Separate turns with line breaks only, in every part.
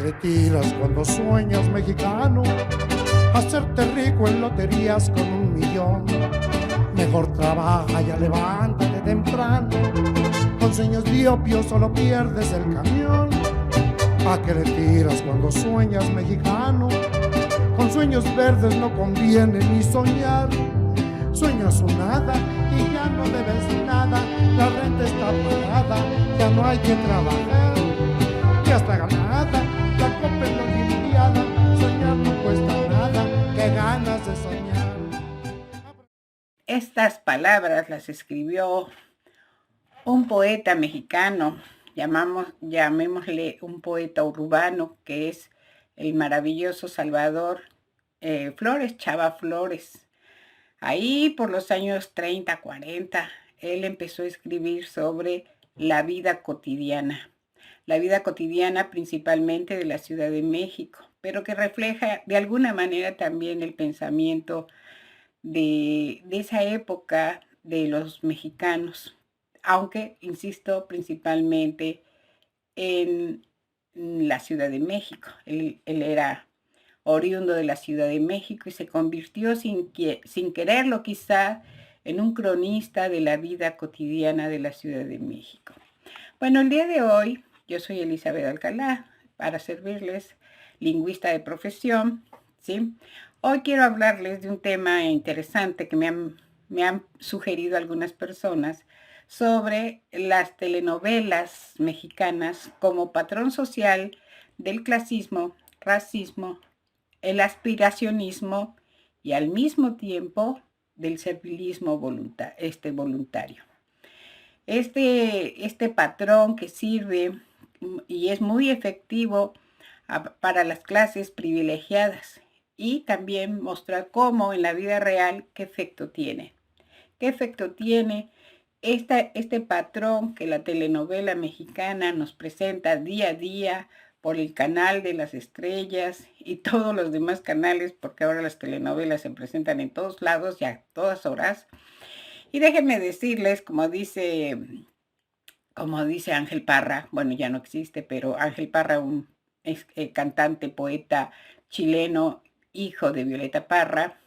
le tiras cuando sueñas, mexicano? Hacerte rico en loterías con 1 millón. Mejor trabaja, ya levántate temprano. Con sueños de opio solo pierdes el camión. ¿A qué le tiras cuando sueñas, mexicano? Con sueños verdes no conviene ni soñar. Sueñas un nada y ya no debes nada. La renta está pagada, ya no hay que trabajar. Ya está ganada, la copa es la limpiada. Soñar no cuesta nada, qué ganas de soñar.
Estas palabras las escribió un poeta mexicano, llamémosle un poeta urbano, que es el maravilloso Salvador Flores, Chava Flores. Ahí por los años 30, 40, él empezó a escribir sobre la vida cotidiana principalmente de la Ciudad de México, pero que refleja de alguna manera también el pensamiento de esa época de los mexicanos, aunque, insisto, principalmente en la Ciudad de México. Él era oriundo de la Ciudad de México y se convirtió sin quererlo quizá en un cronista de la vida cotidiana de la Ciudad de México. Bueno, el día de hoy yo soy Elizabeth Alcalá, para servirles, lingüista de profesión, ¿sí? Hoy quiero hablarles de un tema interesante que me han sugerido algunas personas sobre las telenovelas mexicanas como patrón social del clasismo, racismo, el aspiracionismo y al mismo tiempo del servilismo voluntario. Este patrón que sirve y es muy efectivo para las clases privilegiadas y también mostrar cómo en la vida real qué efecto tiene. ¿Qué efecto tiene este patrón que la telenovela mexicana nos presenta día a día por el canal de las estrellas y todos los demás canales, porque ahora las telenovelas se presentan en todos lados y a todas horas? Y déjenme decirles, como dice Ángel Parra, bueno, ya no existe, pero Ángel Parra, un cantante, poeta chileno, hijo de Violeta Parra,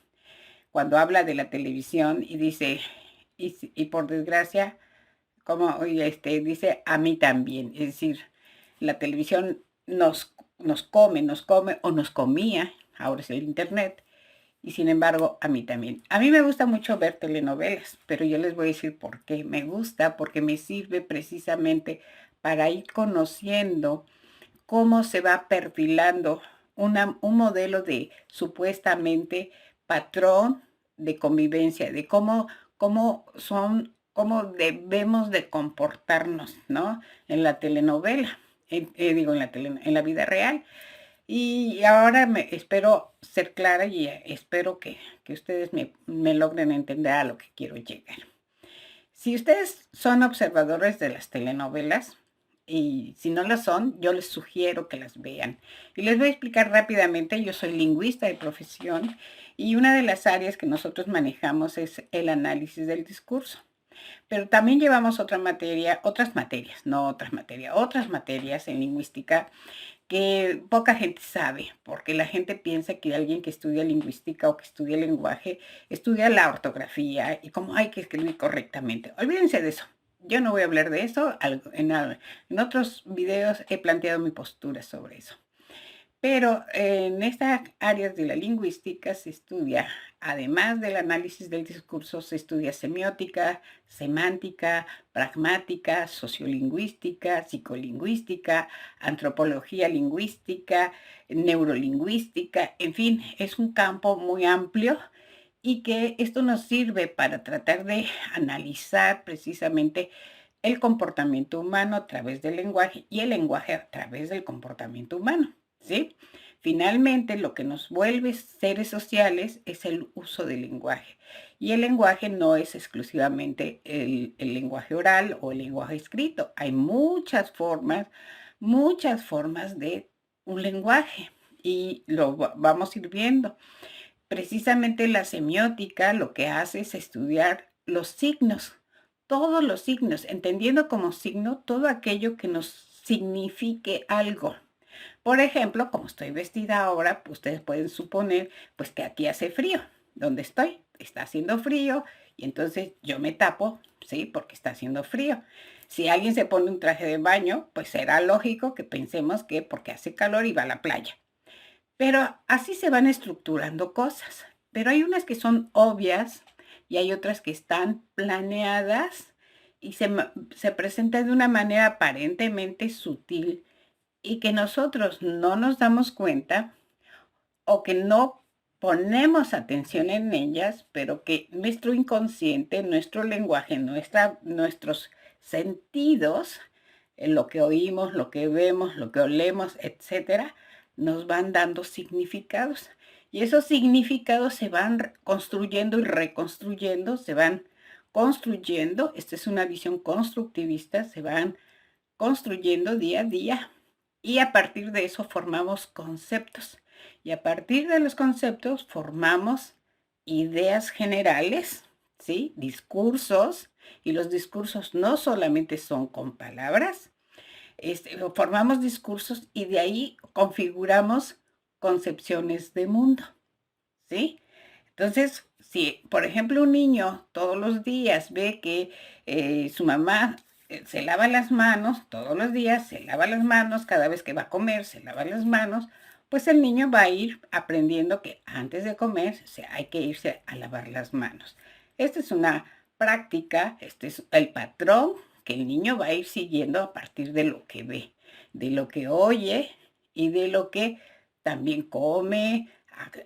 cuando habla de la televisión y dice, y por desgracia, dice, a mí también. Es decir, la televisión nos come o nos comía, ahora es el internet, y sin embargo, a mí también. A mí me gusta mucho ver telenovelas, pero yo les voy a decir por qué. Me gusta porque me sirve precisamente para ir conociendo cómo se va perfilando un modelo de supuestamente patrón de convivencia, de cómo debemos de comportarnos, ¿no? En la telenovela, en la vida real. Y ahora espero ser clara y espero que ustedes me logren entender a lo que quiero llegar. Si ustedes son observadores de las telenovelas, y si no lo son, yo les sugiero que las vean. Y les voy a explicar rápidamente. Yo soy lingüista de profesión y una de las áreas que nosotros manejamos es el análisis del discurso. Pero también llevamos otras materias en lingüística que poca gente sabe, porque la gente piensa que alguien que estudia lingüística o que estudia lenguaje estudia la ortografía y cómo hay que escribir correctamente. Olvídense de eso. Yo no voy a hablar de eso. En otros videos he planteado mi postura sobre eso. Pero en estas áreas de la lingüística se estudia, además del análisis del discurso, se estudia semiótica, semántica, pragmática, sociolingüística, psicolingüística, antropología lingüística, neurolingüística, en fin, es un campo muy amplio y que esto nos sirve para tratar de analizar precisamente el comportamiento humano a través del lenguaje y el lenguaje a través del comportamiento humano. ¿Sí? Finalmente, lo que nos vuelve seres sociales es el uso del lenguaje. Y el lenguaje no es exclusivamente el lenguaje oral o el lenguaje escrito. Hay muchas formas de un lenguaje y lo vamos a ir viendo. Precisamente la semiótica lo que hace es estudiar los signos, todos los signos, entendiendo como signo todo aquello que nos signifique algo. Por ejemplo, como estoy vestida ahora, pues, ustedes pueden suponer, pues, que aquí hace frío. Donde estoy está haciendo frío y entonces yo me tapo, ¿sí? Porque está haciendo frío. Si alguien se pone un traje de baño, pues será lógico que pensemos que porque hace calor y va a la playa. Pero así se van estructurando cosas. Pero hay unas que son obvias y hay otras que están planeadas y se presentan de una manera aparentemente sutil y que nosotros no nos damos cuenta o que no ponemos atención en ellas, pero que nuestro inconsciente, nuestro lenguaje, nuestros sentidos, lo que oímos, lo que vemos, lo que olemos, etcétera, nos van dando significados. Y esos significados se van construyendo y reconstruyendo, se van construyendo, esta es una visión constructivista, se van construyendo día a día y a partir de eso formamos conceptos. Y a partir de los conceptos formamos ideas generales, ¿sí? Discursos. Y los discursos no solamente son con palabras, formamos discursos y de ahí configuramos concepciones de mundo, ¿sí? Entonces, si, por ejemplo, un niño todos los días ve que su mamá se lava las manos, todos los días se lava las manos, cada vez que va a comer se lava las manos, pues el niño va a ir aprendiendo que antes de comer hay que irse a lavar las manos. Esta es una práctica, este es el patrón que el niño va a ir siguiendo a partir de lo que ve, de lo que oye y de lo que también come,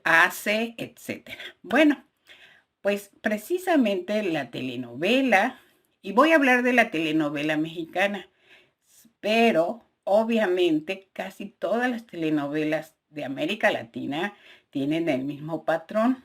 hace, etcétera. Bueno, pues precisamente la telenovela, y voy a hablar de la telenovela mexicana, pero obviamente casi todas las telenovelas de América Latina tienen el mismo patrón.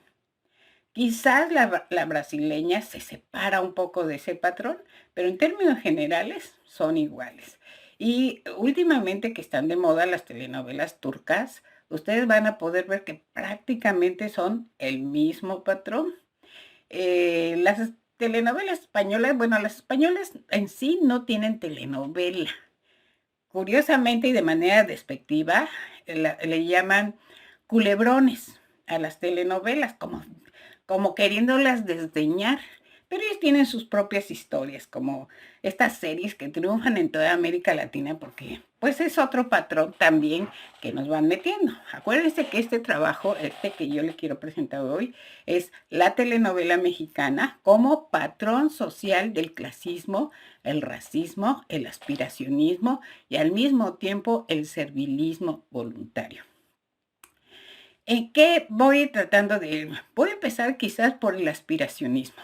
Quizás la brasileña se separa un poco de ese patrón, pero en términos generales son iguales. Y últimamente que están de moda las telenovelas turcas, ustedes van a poder ver que prácticamente son el mismo patrón. Las telenovelas españolas, bueno, las españolas en sí no tienen telenovela. Curiosamente y de manera despectiva, le llaman culebrones a las telenovelas, como queriéndolas desdeñar. Pero ellos tienen sus propias historias, como estas series que triunfan en toda América Latina, porque pues es otro patrón también que nos van metiendo. Acuérdense que este trabajo, que yo le quiero presentar hoy, es la telenovela mexicana como patrón social del clasismo, el racismo, el aspiracionismo y al mismo tiempo el servilismo voluntario. ¿En qué voy tratando de ir? Voy a empezar quizás por el aspiracionismo.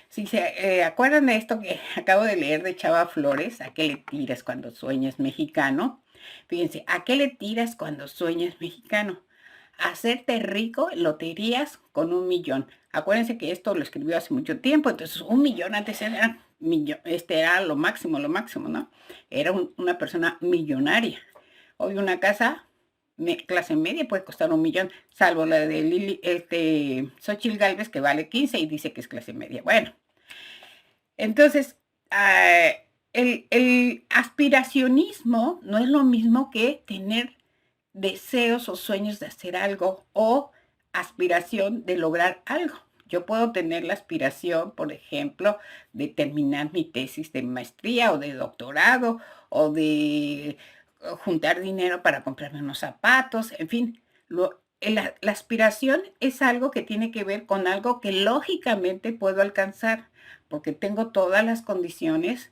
Si se acuerdan de esto que acabo de leer de Chava Flores, ¿a qué le tiras cuando sueñas mexicano? Fíjense, ¿a qué le tiras cuando sueñas mexicano? Hacerte rico, loterías con 1 millón. Acuérdense que esto lo escribió hace mucho tiempo, entonces 1 millón antes era, era lo máximo, ¿no? Era una persona millonaria. Hoy una casa clase media puede costar 1 millón, salvo la de Xochitl Gálvez, que vale 15 y dice que es clase media. Bueno, entonces, el aspiracionismo no es lo mismo que tener deseos o sueños de hacer algo o aspiración de lograr algo. Yo puedo tener la aspiración, por ejemplo, de terminar mi tesis de maestría o de doctorado o de juntar dinero para comprarme unos zapatos, en fin. La aspiración es algo que tiene que ver con algo que lógicamente puedo alcanzar, porque tengo todas las condiciones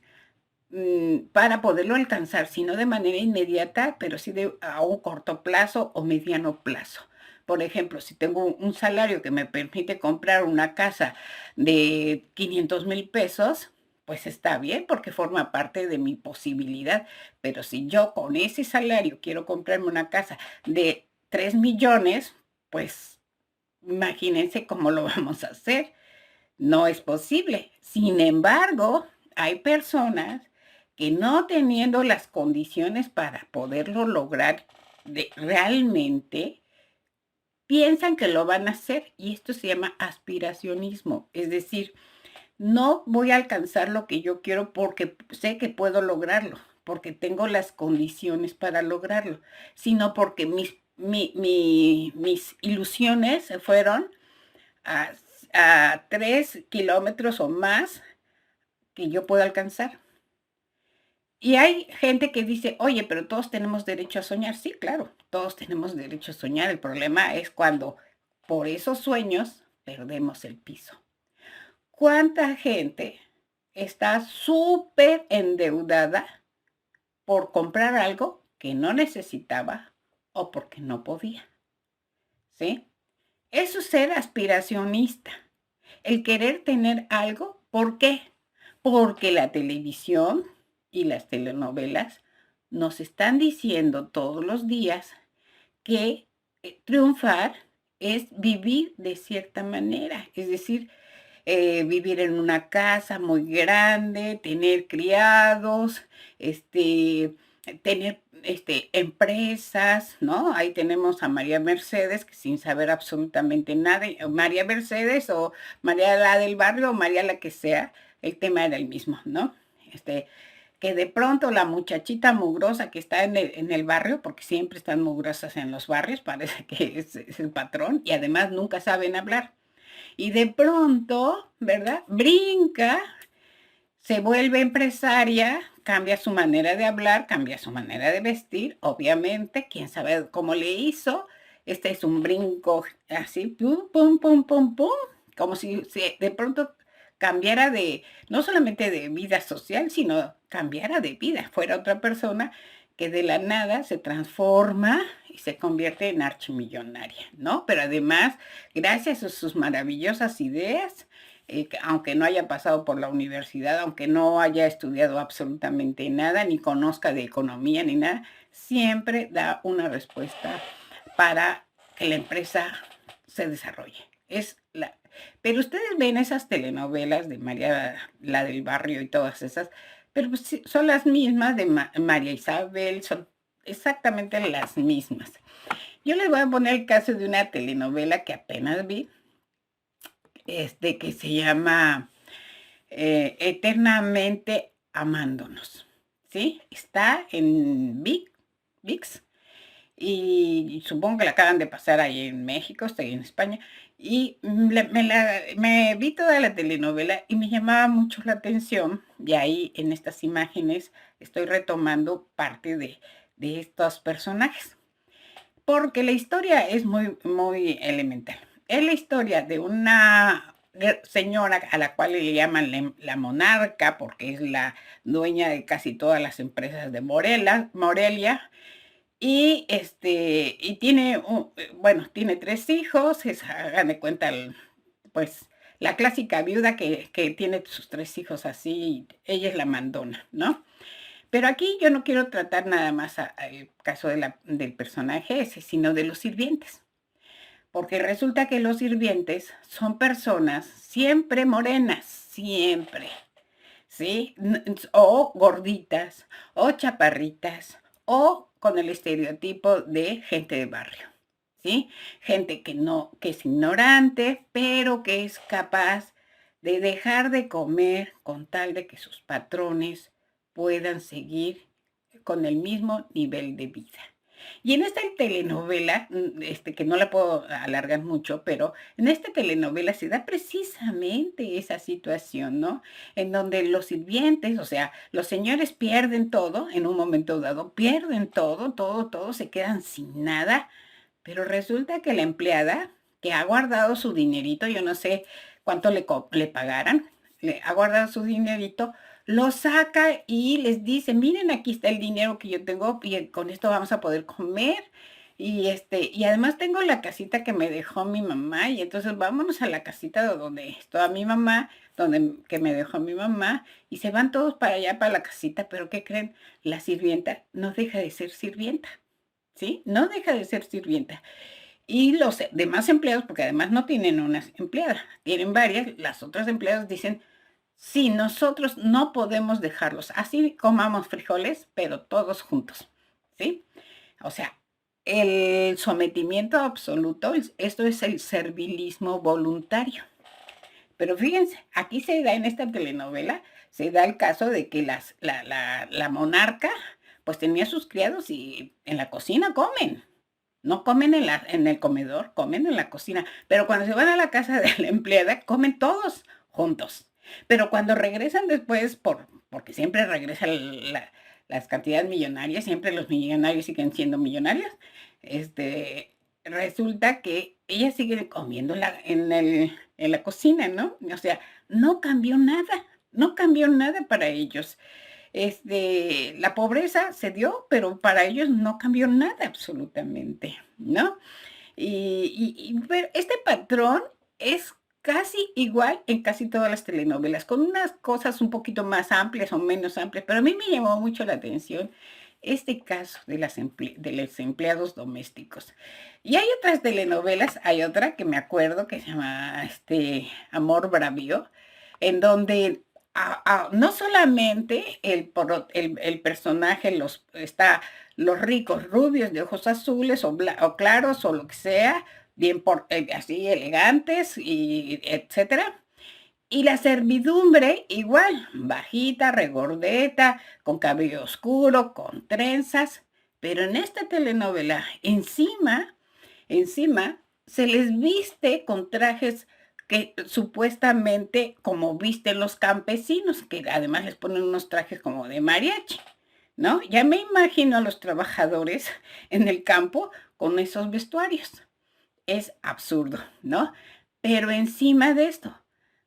para poderlo alcanzar, si no de manera inmediata, pero sí a un corto plazo o mediano plazo. Por ejemplo, si tengo un salario que me permite comprar una casa de 500,000 pesos, pues está bien porque forma parte de mi posibilidad. Pero si yo con ese salario quiero comprarme una casa de 3 millones, pues imagínense cómo lo vamos a hacer. No es posible. Sin embargo, hay personas que no teniendo las condiciones para poderlo lograr realmente, piensan que lo van a hacer y esto se llama aspiracionismo. Es decir, no voy a alcanzar lo que yo quiero porque sé que puedo lograrlo, porque tengo las condiciones para lograrlo, sino porque mis ilusiones se fueron a, a 3 kilómetros o más que yo puedo alcanzar. Y hay gente que dice, oye, pero todos tenemos derecho a soñar. Sí, claro, todos tenemos derecho a soñar. El problema es cuando por esos sueños perdemos el piso. ¿Cuánta gente está súper endeudada por comprar algo que no necesitaba o porque no podía? ¿Sí? Eso es ser aspiracionista. El querer tener algo, ¿por qué? Porque la televisión y las telenovelas nos están diciendo todos los días que triunfar es vivir de cierta manera, es decir, vivir en una casa muy grande, tener criados, tener empresas, ¿no? Ahí tenemos a María Mercedes, que sin saber absolutamente nada, María Mercedes o María la del barrio o María la que sea, el tema era el mismo, ¿no? Que de pronto la muchachita mugrosa que está en el barrio, porque siempre están mugrosas en los barrios, parece que es el patrón, y además nunca saben hablar. Y de pronto, ¿verdad? Brinca, se vuelve empresaria, cambia su manera de hablar, cambia su manera de vestir, obviamente, quién sabe cómo le hizo. Este es un brinco así, pum, pum, pum, pum, pum, como si de pronto cambiara no solamente de vida social, sino cambiara de vida, fuera otra persona que de la nada se transforma y se convierte en archimillonaria, ¿no? Pero además, gracias a sus maravillosas ideas, aunque no haya pasado por la universidad, aunque no haya estudiado absolutamente nada, ni conozca de economía ni nada, siempre da una respuesta para que la empresa se desarrolle. Pero ustedes ven esas telenovelas de María, la del barrio y todas esas, pero pues sí, son las mismas de María Isabel, son exactamente las mismas. Yo les voy a poner el caso de una telenovela que apenas vi, que se llama Eternamente Amándonos, ¿sí? Está en VIX, y supongo que la acaban de pasar ahí en México, estoy en España, y me vi toda la telenovela y me llamaba mucho la atención, y ahí en estas imágenes estoy retomando parte de estos personajes, porque la historia es muy, muy elemental. Es la historia de una señora a la cual le llaman la monarca, porque es la dueña de casi todas las empresas de Morelia, y tiene, bueno, tiene 3 hijos, hagan de cuenta, pues, la clásica viuda que tiene sus 3 hijos así, y ella es la mandona, ¿no? Pero aquí yo no quiero tratar nada más el caso del personaje ese, sino de los sirvientes. Porque resulta que los sirvientes son personas siempre morenas, siempre, ¿sí? O gorditas, o chaparritas, o con el estereotipo de gente de barrio, ¿sí? Gente que es ignorante, pero que es capaz de dejar de comer con tal de que sus patrones puedan seguir con el mismo nivel de vida. Y en esta telenovela, que no la puedo alargar mucho, pero en esta telenovela se da precisamente esa situación, ¿no? En donde los sirvientes, o sea, los señores pierden todo en un momento dado, pierden todo, todo, todo, se quedan sin nada, pero resulta que la empleada, que ha guardado su dinerito, yo no sé cuánto le pagaran, ha guardado su dinerito, lo saca y les dice, miren, aquí está el dinero que yo tengo y con esto vamos a poder comer. Y además tengo la casita que me dejó mi mamá, y entonces vámonos a la casita donde está mi mamá, que me dejó mi mamá, y se van todos para allá, para la casita, pero ¿qué creen? La sirvienta no deja de ser sirvienta, ¿sí? No deja de ser sirvienta. Y los demás empleados, porque además no tienen una empleada, tienen varias, las otras empleadas dicen, sí, nosotros no podemos dejarlos, así comamos frijoles, pero todos juntos, ¿sí? O sea, el sometimiento absoluto, esto es el servilismo voluntario. Pero fíjense, aquí se da en esta telenovela se da el caso de que la monarca pues tenía sus criados y en la cocina comen. No comen en el comedor, comen en la cocina. Pero cuando se van a la casa de la empleada, comen todos juntos. Pero cuando regresan después, porque siempre regresan las cantidades millonarias, siempre los millonarios siguen siendo millonarios, resulta que ellas siguen comiendo en la cocina, ¿no? O sea, no cambió nada, no cambió nada para ellos. La pobreza se dio, pero para ellos no cambió nada absolutamente, ¿no? Pero este patrón es casi igual en casi todas las telenovelas, con unas cosas un poquito más amplias o menos amplias, pero a mí me llamó mucho la atención este caso de de los empleados domésticos. Y hay otras telenovelas, hay otra que me acuerdo que se llama Amor Bravío, en donde no solamente el personaje está los ricos rubios de ojos azules o claros o lo que sea, bien así elegantes y etcétera. Y la servidumbre igual, bajita, regordeta, con cabello oscuro, con trenzas. Pero en esta telenovela, encima, se les viste con trajes que supuestamente como visten los campesinos, que además les ponen unos trajes como de mariachi, ¿no? Ya me imagino a los trabajadores en el campo con esos vestuarios. Es absurdo, ¿no? Pero encima de esto,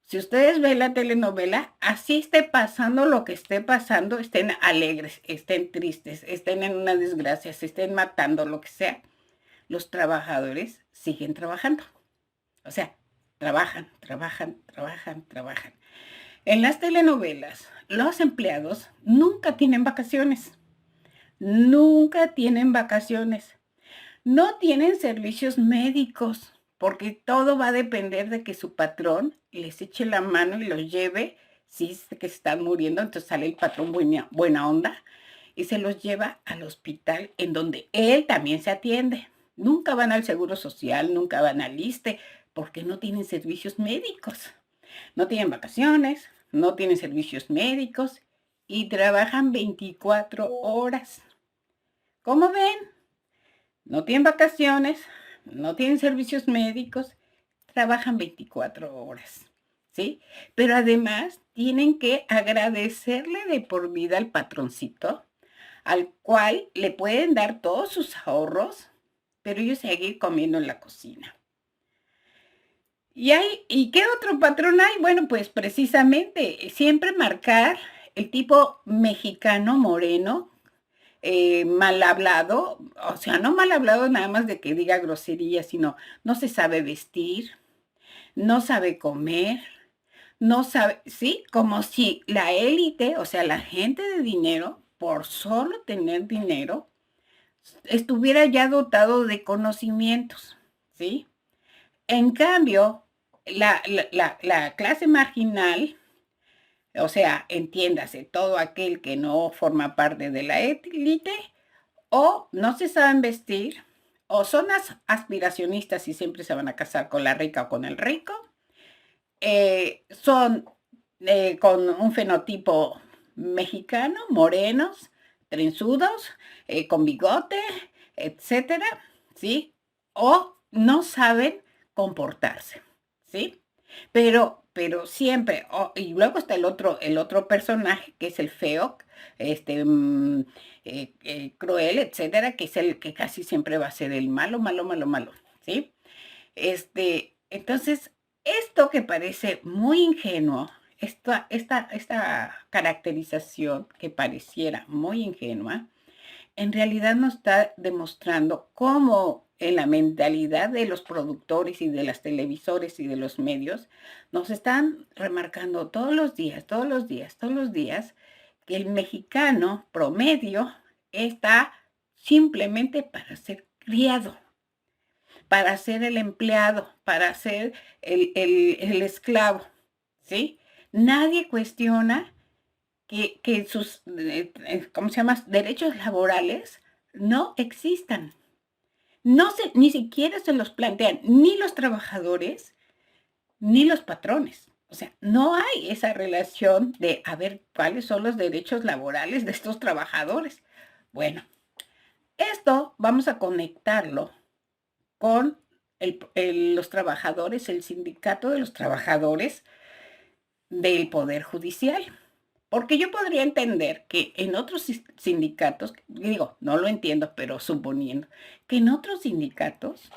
si ustedes ven la telenovela, así esté pasando lo que esté pasando, estén alegres, estén tristes, estén en una desgracia, se estén matando, lo que sea, los trabajadores siguen trabajando. O sea, trabajan, trabajan, trabajan, trabajan. En las telenovelas, los empleados nunca tienen vacaciones. Nunca tienen vacaciones. No tienen servicios médicos, porque todo va a depender de que su patrón les eche la mano y los lleve. Si es que se están muriendo, entonces sale el patrón buena onda y se los lleva al hospital en donde él también se atiende. Nunca van al Seguro Social, nunca van al ISSSTE, porque no tienen servicios médicos. No tienen vacaciones, no tienen servicios médicos y trabajan 24 horas. ¿Cómo ven? No tienen vacaciones, no tienen servicios médicos, trabajan 24 horas, ¿sí? Pero además tienen que agradecerle de por vida al patroncito, al cual le pueden dar todos sus ahorros, pero ellos seguir comiendo en la cocina. ¿Y qué otro patrón hay? Bueno, pues precisamente siempre marcar el tipo mexicano moreno, mal hablado, o sea, no mal hablado nada más de que diga grosería, sino no se sabe vestir, no sabe comer, no sabe, sí, como si la élite, o sea, la gente de dinero, por solo tener dinero, estuviera ya dotado de conocimientos, ¿sí? En cambio, la clase marginal, o sea, entiéndase, todo aquel que no forma parte de la élite, o no se saben vestir, o son aspiracionistas y siempre se van a casar con la rica o con el rico, son con un fenotipo mexicano, morenos, trenzudos, con bigote, etcétera, ¿sí? O no saben comportarse, ¿sí? Pero siempre, y luego está el otro personaje, que es el feo, cruel, etcétera, que es el que casi siempre va a ser el malo, malo, malo, malo, ¿sí? Entonces, esto que parece muy ingenuo, esta caracterización que pareciera muy ingenua, en realidad nos está demostrando cómo en la mentalidad de los productores y de las televisores y de los medios, nos están remarcando todos los días, todos los días, todos los días, que el mexicano promedio está simplemente para ser criado, para ser el empleado, para ser el esclavo, ¿sí? Nadie cuestiona que sus, ¿cómo se llama?, derechos laborales no existan. Ni siquiera se los plantean ni los trabajadores ni los patrones. O sea, no hay esa relación de a ver cuáles son los derechos laborales de estos trabajadores. Bueno, esto vamos a conectarlo con los trabajadores, el sindicato de los trabajadores del Poder Judicial. Porque yo podría entender que en otros sindicatos, digo, no lo entiendo, pero suponiendo que en otros sindicatos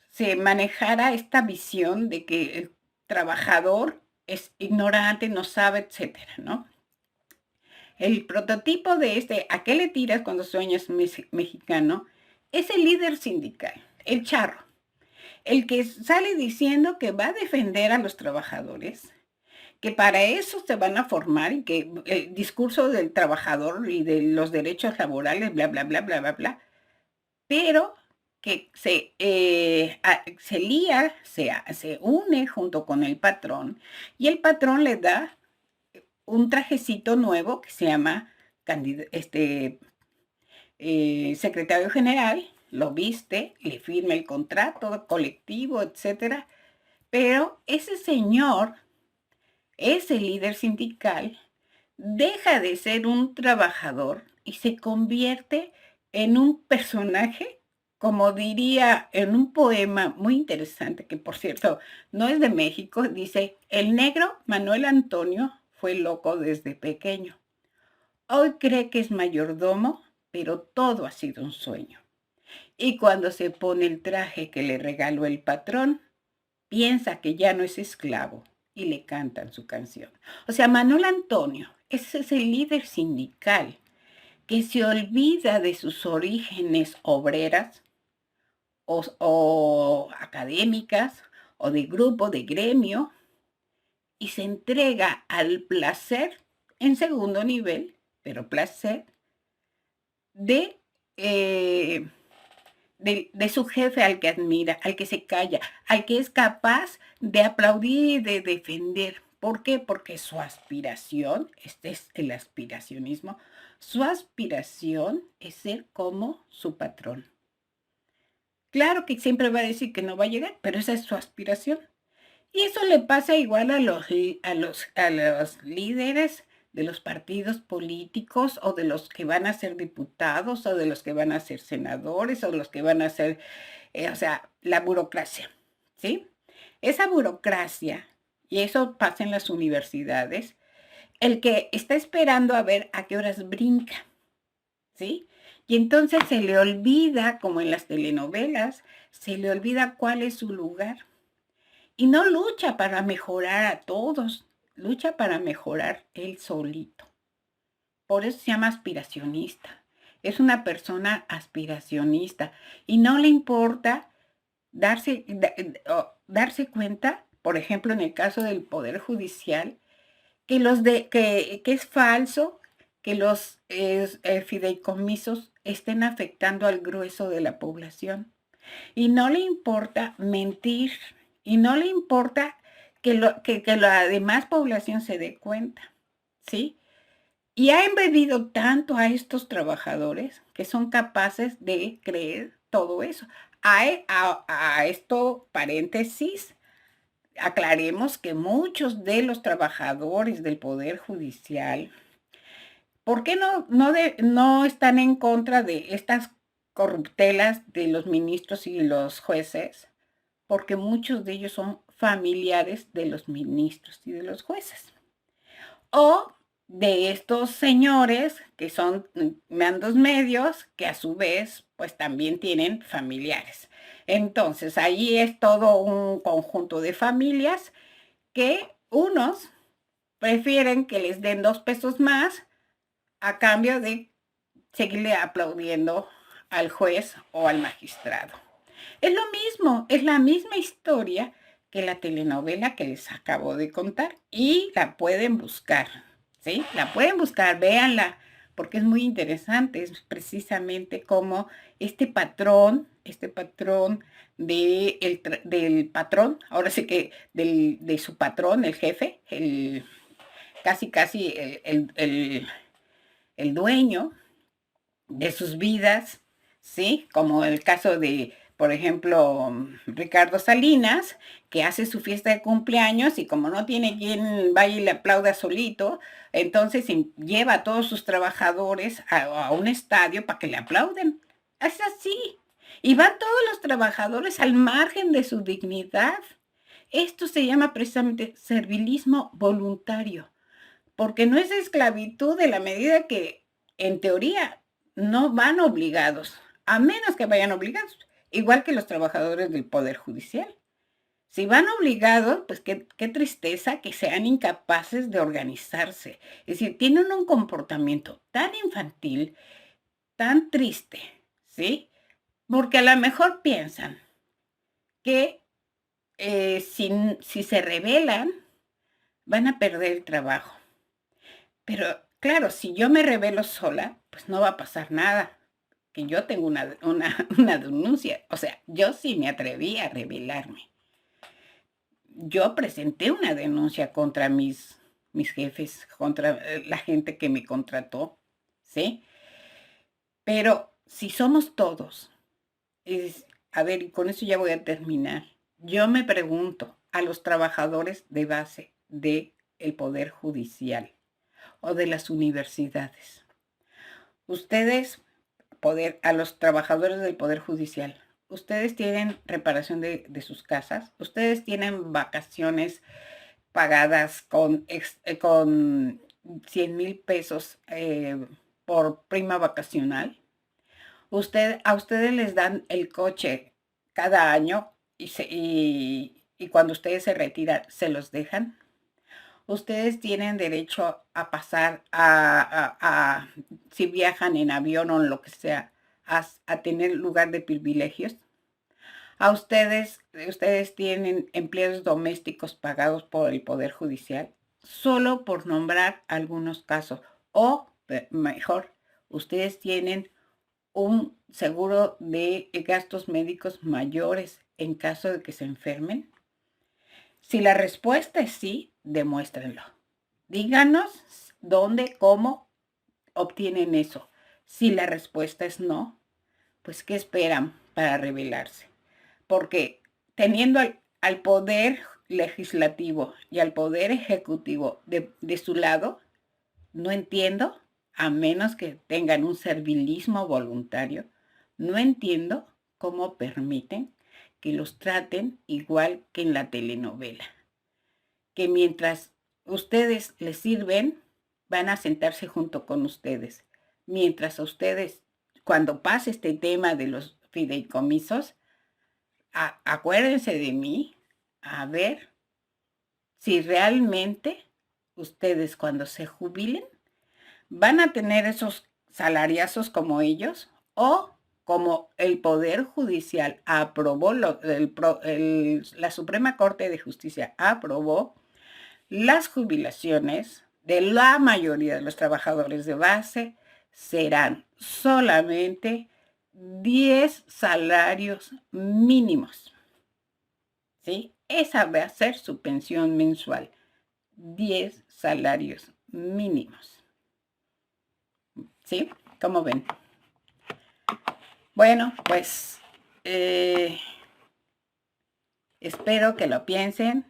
se manejara esta visión de que el trabajador es ignorante, no sabe, etcétera, ¿no? El prototipo de ¿a qué le tiras cuando sueñas mexicano? Es el líder sindical, el charro, el que sale diciendo que va a defender a los trabajadores, que para eso se van a formar y que el discurso del trabajador y de los derechos laborales, bla, bla, bla, bla, bla, bla, pero que se lía, se une junto con el patrón y el patrón le da un trajecito nuevo que se llama secretario general, lo viste, le firma el contrato colectivo, etcétera, pero ese señor, ese líder sindical, deja de ser un trabajador y se convierte en un personaje, como diría en un poema muy interesante, que por cierto no es de México, dice: el negro Manuel Antonio fue loco desde pequeño. Hoy cree que es mayordomo, pero todo ha sido un sueño. Y cuando se pone el traje que le regaló el patrón, piensa que ya no es esclavo y le cantan su canción. O sea, Manuel Antonio, ese es el líder sindical que se olvida de sus orígenes obreras o académicas o de grupo, de gremio, y se entrega al placer en segundo nivel, pero placer, de, eh, de su jefe al que admira, al que se calla, al que es capaz de aplaudir y de defender. ¿Por qué? Porque su aspiración, este es el aspiracionismo, su aspiración es ser como su patrón. Claro que siempre va a decir que no va a llegar, pero esa es su aspiración. Y eso le pasa igual a los líderes de los partidos políticos o de los que van a ser diputados o de los que van a ser senadores o los que van a ser, o sea, la burocracia, ¿sí? Esa burocracia, y eso pasa en las universidades, el que está esperando a ver a qué horas brinca, ¿sí? Y entonces se le olvida, como en las telenovelas, se le olvida cuál es su lugar. Y no lucha para mejorar a todos, lucha para mejorar él solito. Por eso se llama aspiracionista. Es una persona aspiracionista y no le importa darse cuenta, por ejemplo, en el caso del Poder Judicial, que es falso que los fideicomisos estén afectando al grueso de la población. Y no le importa mentir, y no le importa que la demás población se dé cuenta, ¿sí? Y ha embebido tanto a estos trabajadores que son capaces de creer todo eso. A esto, paréntesis, aclaremos que muchos de los trabajadores del Poder Judicial, ¿por qué no están en contra de estas corruptelas de los ministros y los jueces? Porque muchos de ellos son familiares de los ministros y de los jueces. O de estos señores que son mandos medios, que a su vez pues también tienen familiares. Entonces ahí es todo un conjunto de familias que unos prefieren que les den 2 pesos más a cambio de seguirle aplaudiendo al juez o al magistrado. Es lo mismo, es la misma historia que la telenovela que les acabo de contar y la pueden buscar, ¿sí? La pueden buscar, véanla, porque es muy interesante, es precisamente como este patrón del patrón, ahora sí que de su patrón, el jefe, casi el dueño de sus vidas, ¿sí? Como el caso de, por ejemplo, Ricardo Salinas, que hace su fiesta de cumpleaños y como no tiene quien vaya y le aplauda solito, entonces lleva a todos sus trabajadores a un estadio para que le aplauden. Es así. Y van todos los trabajadores al margen de su dignidad. Esto se llama precisamente servilismo voluntario, porque no es esclavitud de la medida que, en teoría, no van obligados, a menos que vayan obligados, igual que los trabajadores del Poder Judicial. Si van obligados, pues qué tristeza que sean incapaces de organizarse. Es decir, tienen un comportamiento tan infantil, tan triste, ¿sí? Porque a lo mejor piensan que si se rebelan, van a perder el trabajo. Pero claro, si yo me rebelo sola, pues no va a pasar nada. Que yo tengo una denuncia. O sea, yo sí me atreví a rebelarme. Yo presenté una denuncia contra mis jefes, contra la gente que me contrató, ¿sí? Pero si somos todos, a ver, y con eso ya voy a terminar. Yo me pregunto a los trabajadores de base del Poder Judicial o de las universidades. Ustedes, a los trabajadores del Poder Judicial, ustedes tienen reparación de sus casas, ustedes tienen vacaciones pagadas con 100,000 pesos por prima vacacional. A ustedes les dan el coche cada año y cuando ustedes se retiran, se los dejan. Ustedes tienen derecho a pasar si viajan en avión o en lo que sea, a tener lugar de privilegios. Ustedes tienen empleados domésticos pagados por el Poder Judicial, solo por nombrar algunos casos. O, mejor, ustedes tienen un seguro de gastos médicos mayores en caso de que se enfermen. Si la respuesta es sí, demuéstrenlo. Díganos dónde, cómo obtienen eso. Si la respuesta es no, pues ¿qué esperan para rebelarse? Porque teniendo al poder legislativo y al poder ejecutivo de su lado, no entiendo, a menos que tengan un servilismo voluntario, no entiendo cómo permiten que los traten igual que en la telenovela. Que mientras ustedes les sirven, van a sentarse junto con ustedes. Mientras a ustedes, cuando pase este tema de los fideicomisos, acuérdense de mí, a ver si realmente ustedes cuando se jubilen van a tener esos salariazos como ellos o como el Poder Judicial aprobó, la Suprema Corte de Justicia aprobó las jubilaciones de la mayoría de los trabajadores de base serán solamente 10 salarios mínimos. ¿Sí? Esa va a ser su pensión mensual. 10 salarios mínimos. ¿Sí? ¿Cómo ven? Bueno, pues espero que lo piensen.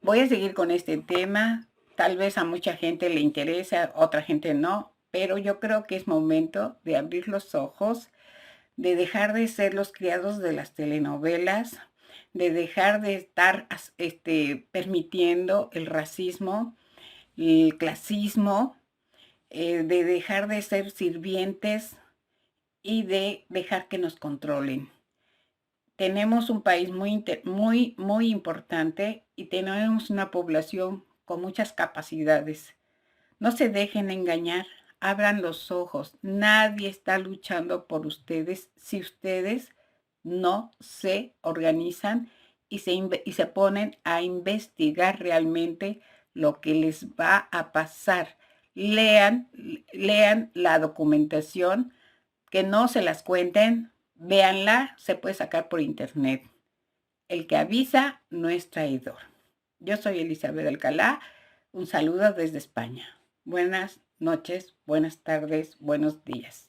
Voy a seguir con este tema. Tal vez a mucha gente le interese, a otra gente no, pero yo creo que es momento de abrir los ojos, de dejar de ser los criados de las telenovelas, de dejar de estar permitiendo el racismo, el clasismo, de dejar de ser sirvientes y de dejar que nos controlen. Tenemos un país muy importante y tenemos una población con muchas capacidades. No se dejen engañar, abran los ojos. Nadie está luchando por ustedes si ustedes no se organizan y se ponen a investigar realmente lo que les va a pasar. Lean la documentación, que no se las cuenten, véanla, se puede sacar por internet. El que avisa no es traidor. Yo soy Elizabeth Alcalá, un saludo desde España. Buenas noches, buenas tardes, buenos días.